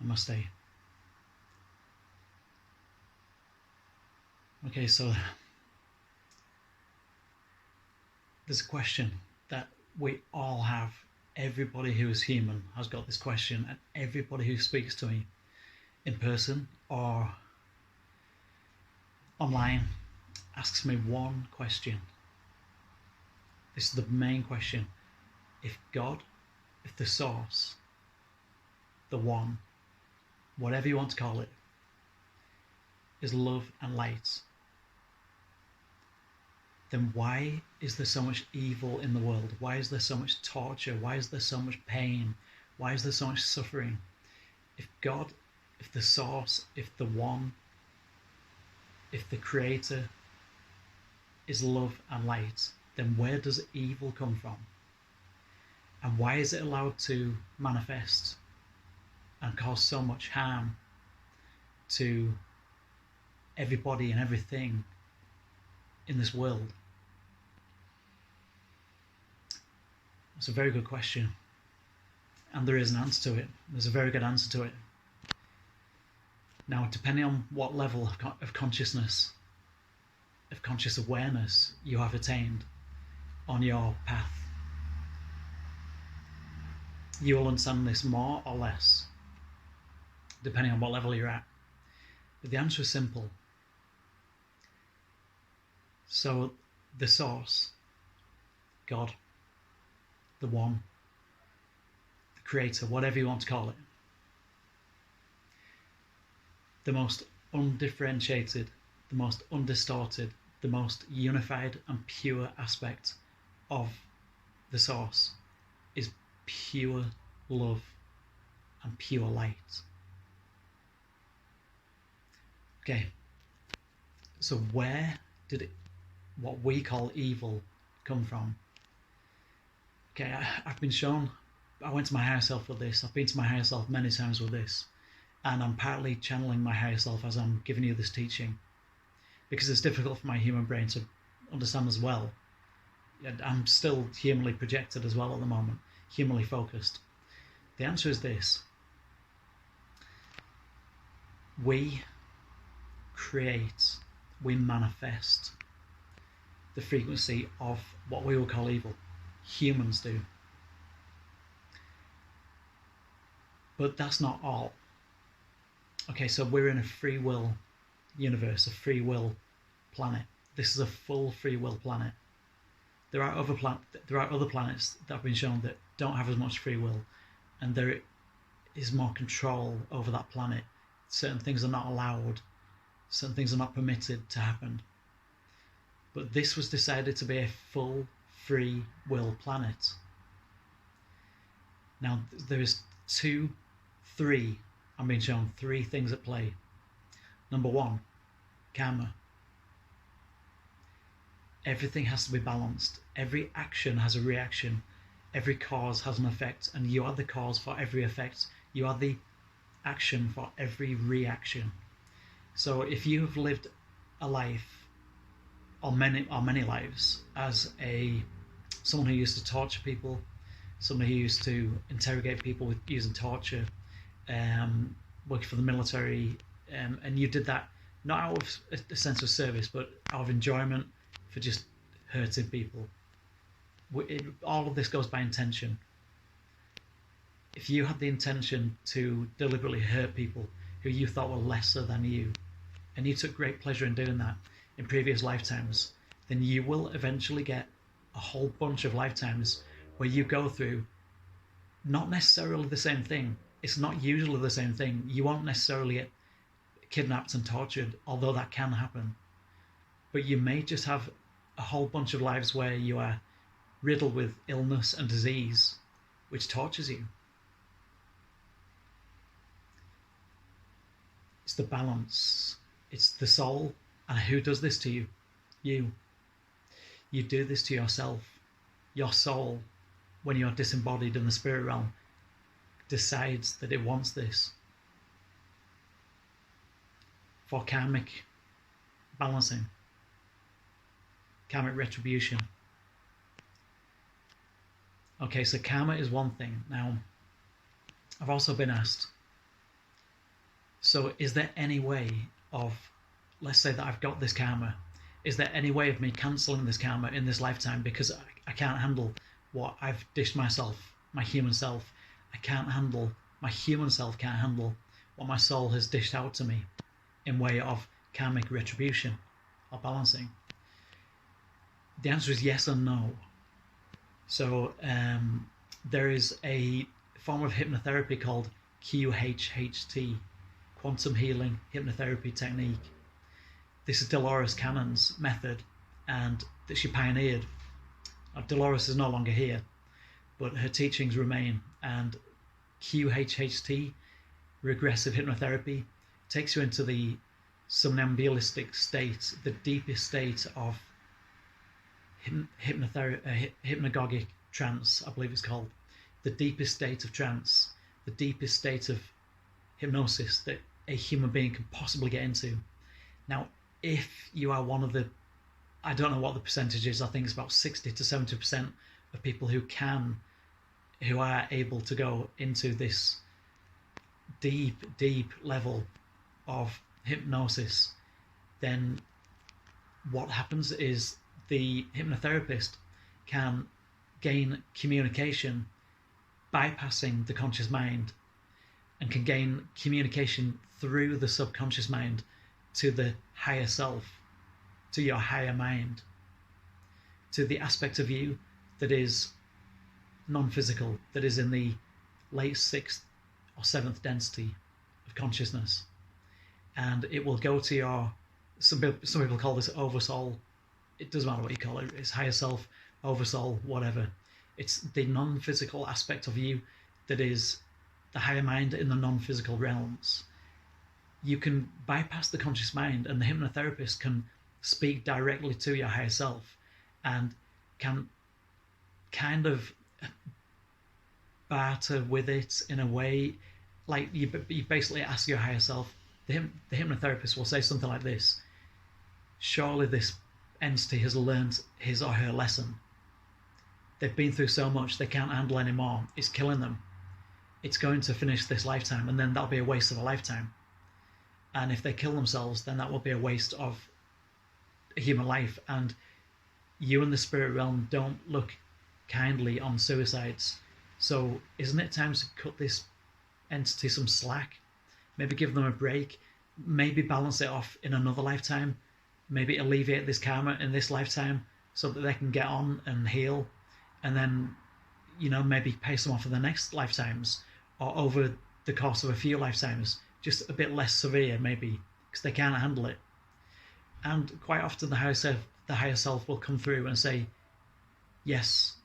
Namaste. Okay, so there's a question that we all have. Everybody who is human has got this question, and everybody who speaks to me in person or online asks me one question. This is the main question. If God, if the source, the one, whatever you want to call it, is love and light, then why is there so much evil in the world? Why is there so much torture? Why is there so much pain? Why is there so much suffering? If God, if the source, if the one, if the creator is love and light, then where does evil come from? And why is it allowed to manifest and cause so much harm to everybody and everything in this world? It's a very good question, and there is an answer to it. There's a very good answer to it. Now, depending on what level of consciousness, of conscious awareness you have attained on your path, you will understand this more or less, depending on what level you're at. But the answer is simple. So the source, God, the one, the creator, whatever you want to call it, the most undifferentiated, the most undistorted, the most unified and pure aspect of the source is pure love and pure light. Okay, so where did what we call evil come from? Okay, I've been shown, I went to my higher self with this, I've been to my higher self many times with this, and I'm partly channeling my higher self as I'm giving you this teaching, because it's difficult for my human brain to understand as well. I'm still humanly projected as well at the moment, humanly focused. The answer is this. We create, we manifest the frequency of what we will call evil. Humans do. But that's not all. Okay, so we're in a free will universe, a free will planet. This is a full free will planet. There are other planets that have been shown that don't have as much free will, and there is more control over that planet. Certain things are not allowed, certain things are not permitted to happen. But this was decided to be a full free will planet. Now there is I'm being shown three things at play. Number one, karma. Everything has to be balanced. Every action has a reaction. Every cause has an effect, and you are the cause for every effect. You are the action for every reaction. So if you have lived a life, or many lives, as someone who used to torture people, someone who used to interrogate people using torture, working for the military, and you did that not out of a sense of service, but out of enjoyment for just hurting people. All of this goes by intention. If you had the intention to deliberately hurt people who you thought were lesser than you, and you took great pleasure in doing that in previous lifetimes, then you will eventually get a whole bunch of lifetimes where you go through not necessarily the same thing. It's not usually the same thing. You won't necessarily get kidnapped and tortured, although that can happen. But you may just have a whole bunch of lives where you are riddled with illness and disease, which tortures you. It's the balance. It's the soul. And who does this to you? You. You do this to yourself. Your soul, when you're disembodied in the spirit realm, decides that it wants this. For karmic balancing, karmic retribution. Okay, so karma is one thing. Now, I've also been asked, So is there any way of, let's say that I've got this karma, is there any way of me cancelling this karma in this lifetime because I can't handle what I've dished myself, my human self? My human self can't handle what my soul has dished out to me in way of karmic retribution or balancing. The answer is yes and no. So there is a form of hypnotherapy called QHHT, quantum healing hypnotherapy technique. This is Dolores Cannon's method, and that she pioneered. Dolores is no longer here, but her teachings remain. And QHHT, regressive hypnotherapy, takes you into the somnambulistic state, the deepest state of hypnagogic trance, I believe it's called. The deepest state of trance, the deepest state of hypnosis that a human being can possibly get into. Now, if you are one of the, I don't know what the percentage is, I think it's about 60 to 70% of people who are able to go into this deep level of hypnosis, then what happens is the hypnotherapist can gain communication bypassing the conscious mind, and can gain communication through the subconscious mind to the higher self, to your higher mind, to the aspect of you that is non-physical, that is in the late 6th or 7th density of consciousness. And it will go to your, some people call this oversoul. It doesn't matter what you call it. It's higher self, oversoul, whatever. It's the non-physical aspect of you that is the higher mind in the non-physical realms. You can bypass the conscious mind, and the hypnotherapist can speak directly to your higher self and can kind of barter with it in a way. Like you basically ask your higher self, the hypnotherapist will say something like this: surely this entity has learned his or her lesson. They've been through so much they can't handle anymore. It's killing them. It's going to finish this lifetime, and then that'll be a waste of a lifetime. And if they kill themselves, then that will be a waste of a human life. And you in the spirit realm don't look kindly on suicides. So isn't it time to cut this entity some slack? Maybe give them a break. Maybe balance it off in another lifetime. Maybe alleviate this karma in this lifetime so that they can get on and heal. And then, maybe pay some off in the next lifetimes, or over the course of a few lifetimes, just a bit less severe maybe, because they can't handle it. And quite often the higher self will come through and say, yes,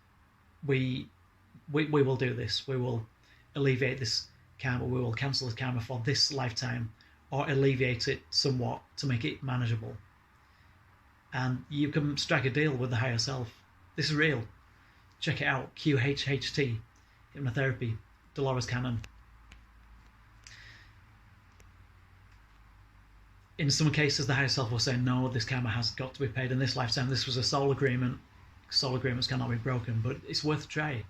we will do this. We will alleviate this karma. We will cancel this karma for this lifetime, or alleviate it somewhat to make it manageable. And you can strike a deal with the higher self. This is real. Check it out. QHHT, hypnotherapy, Dolores Cannon. In some cases, the higher self will say, no, this karma has got to be paid in this lifetime. This was a soul agreement. Soul agreements cannot be broken, but it's worth a try.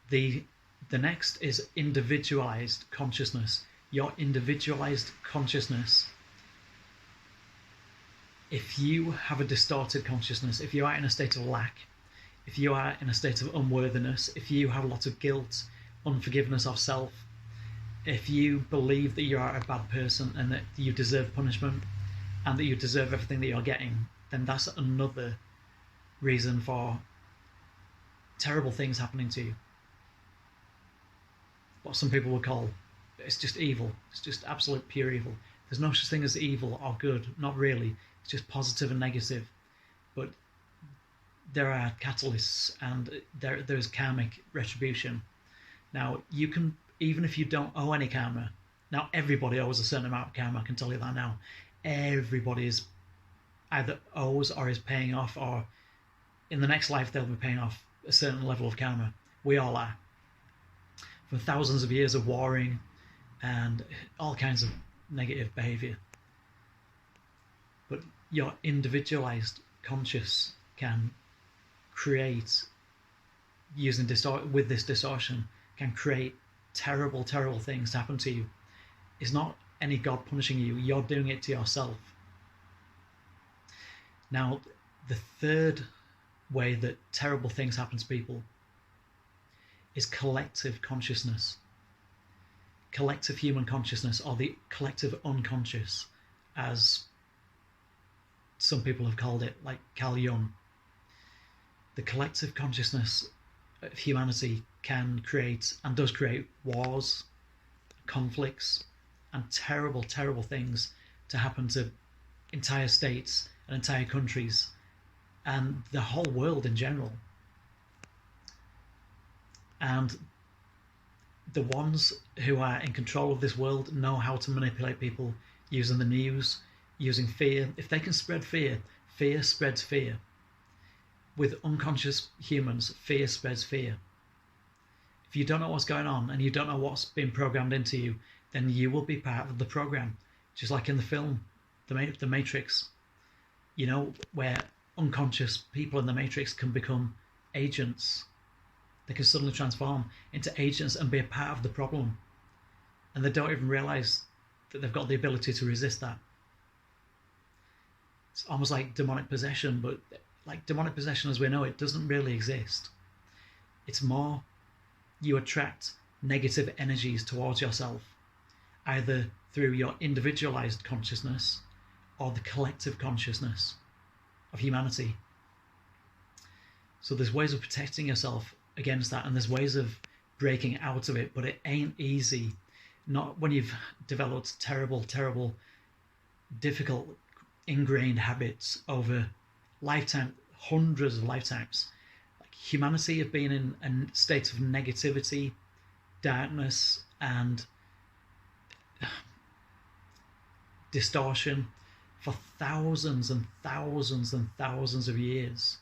The next is individualized consciousness. Your individualized consciousness. If you have a distorted consciousness, if you are in a state of lack, if you are in a state of unworthiness, if you have a lot of guilt, unforgiveness of self, if you believe that you are a bad person and that you deserve punishment and that you deserve everything that you're getting, then that's another reason for terrible things happening to you. What some people would call, it's just evil. It's just absolute pure evil. There's no such thing as evil or good, not really. It's just positive and negative. But there are catalysts, and there's karmic retribution. Now, you can, even if you don't owe any karma, now everybody owes a certain amount of karma, I can tell you that now. Everybody is either owes or is paying off, or in the next life they'll be paying off a certain level of karma. We all are. From thousands of years of warring and all kinds of negative behavior. But your individualized conscious can create, with this distortion, can create terrible things to happen to you. It's not any God punishing you. You're doing it to yourself. Now, the third way that terrible things happen to people is collective consciousness. Collective human consciousness, or the collective unconscious, as some people have called it, like Carl Jung. The collective consciousness of humanity can create, and does create, wars, conflicts, and terrible, terrible things to happen to entire states and entire countries and the whole world in general. And the ones who are in control of this world know how to manipulate people using the news, using fear. If they can spread fear, fear spreads fear. With unconscious humans, fear spreads fear. If you don't know what's going on and you don't know what's been programmed into you, then you will be part of the program. Just like in the film, The Matrix, you know, where unconscious people in the Matrix can become agents. They can suddenly transform into agents and be a part of the problem. And they don't even realize that they've got the ability to resist that. It's almost like demonic possession, but like demonic possession as we know it doesn't really exist. It's more you attract negative energies towards yourself, either through your individualized consciousness or the collective consciousness of humanity. So there's ways of protecting yourself against that, and there's ways of breaking out of it, but it ain't easy. Not when you've developed terrible, terrible, difficult, ingrained habits over lifetime, hundreds of lifetimes. Like humanity have been in a state of negativity, darkness, and distortion for thousands and thousands and thousands of years.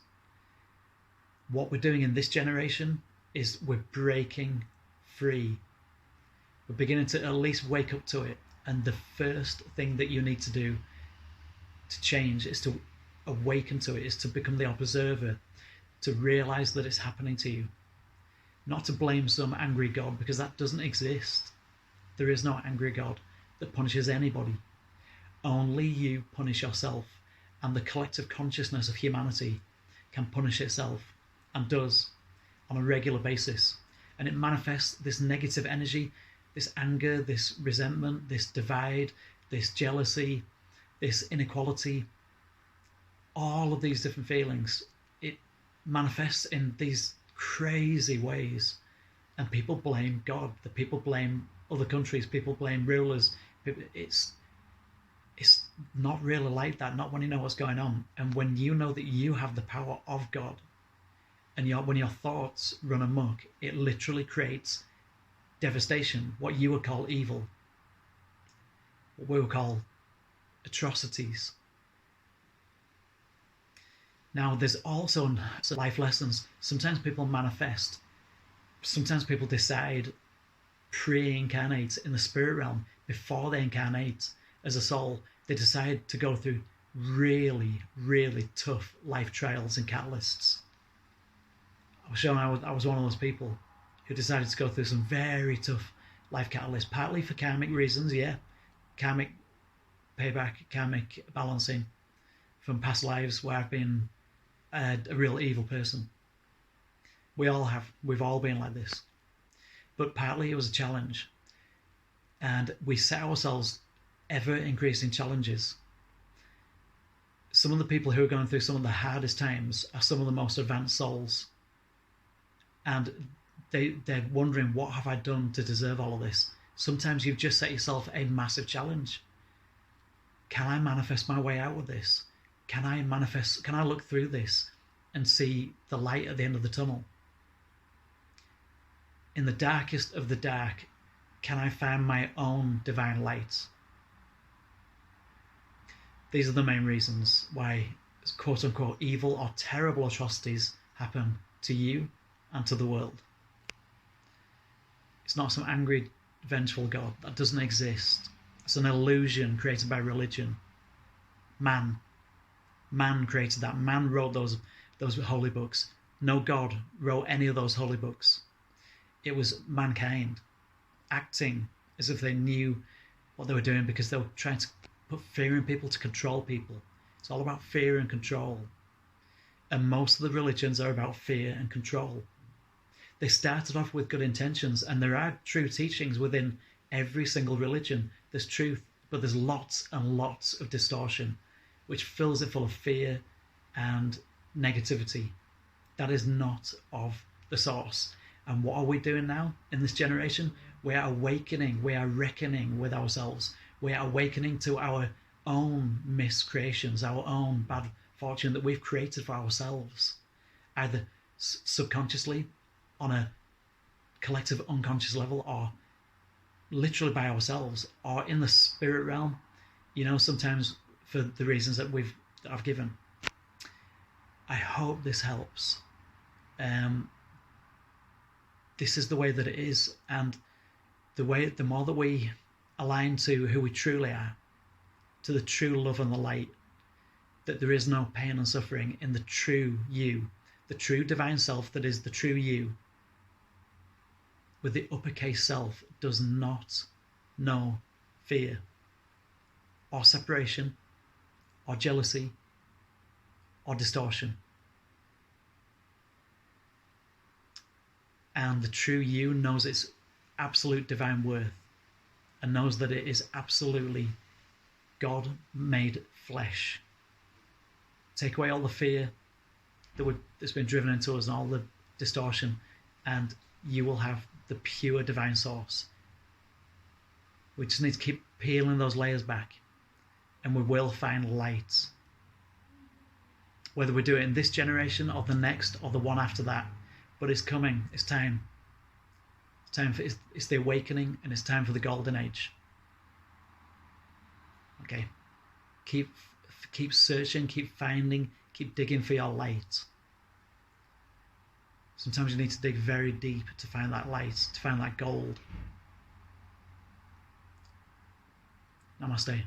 What we're doing in this generation is we're breaking free. We're beginning to at least wake up to it. And the first thing that you need to do to change is to awaken to it, is to become the observer, to realize that it's happening to you. Not to blame some angry God, because that doesn't exist. There is no angry God that punishes anybody. Only you punish yourself, and the collective consciousness of humanity can punish itself, and does on a regular basis. And it manifests this negative energy, this anger, this resentment, this divide, this jealousy, this inequality, all of these different feelings. It manifests in these crazy ways, and people blame God, the people blame other countries, people blame rulers. It's not really like that, not when you know what's going on. And when you know that you have the power of God, and when your thoughts run amok, it literally creates devastation, what you would call evil, what we would call atrocities. Now, there's also life lessons. Sometimes people manifest. Sometimes people decide pre-incarnate in the spirit realm. Before they incarnate as a soul, they decide to go through really, really tough life trials and catalysts. I was showing I was one of those people who decided to go through some very tough life catalysts, partly for karmic reasons, karmic payback, karmic balancing from past lives where I've been a real evil person. We all have. We've all been like this. But partly it was a challenge. And we set ourselves ever-increasing challenges. Some of the people who are going through some of the hardest times are some of the most advanced souls. And they're wondering, what have I done to deserve all of this? Sometimes you've just set yourself a massive challenge. Can I manifest my way out of this? Can I look through this and see the light at the end of the tunnel? In the darkest of the dark, can I find my own divine light? These are the main reasons why quote-unquote evil or terrible atrocities happen to you and to the world. It's not some angry, vengeful God. That doesn't exist. It's an illusion created by religion. Man created that. Man wrote those holy books. No God wrote any of those holy books. It was mankind acting as if they knew what they were doing because they were trying to put fear in people to control people. It's all about fear and control. And most of the religions are about fear and control. They started off with good intentions, and there are true teachings within every single religion. There's truth, but there's lots and lots of distortion, which fills it full of fear and negativity. That is not of the source. And what are we doing now in this generation? We are awakening, we are reckoning with ourselves. We are awakening to our own miscreations, our own bad fortune that we've created for ourselves, either subconsciously, on a collective unconscious level, or literally by ourselves, or in the spirit realm, sometimes for the reasons that I've given. I hope this helps. This is the way that it is, and the more that we align to who we truly are, to the true love and the light, that there is no pain and suffering in the true you, the true divine self that is the true you, with the uppercase self, does not know fear or separation or jealousy or distortion. And the true you knows its absolute divine worth and knows that it is absolutely God made flesh. Take away all the fear that's been driven into us and all the distortion, and you will have the pure divine source. We just need to keep peeling those layers back, and we will find light. Whether we do it in this generation or the next or the one after that, but it's coming. It's time. It's the awakening, and it's time for the golden age. Okay, keep searching, keep finding, keep digging for your light. Sometimes you need to dig very deep to find that light, to find that gold. Namaste.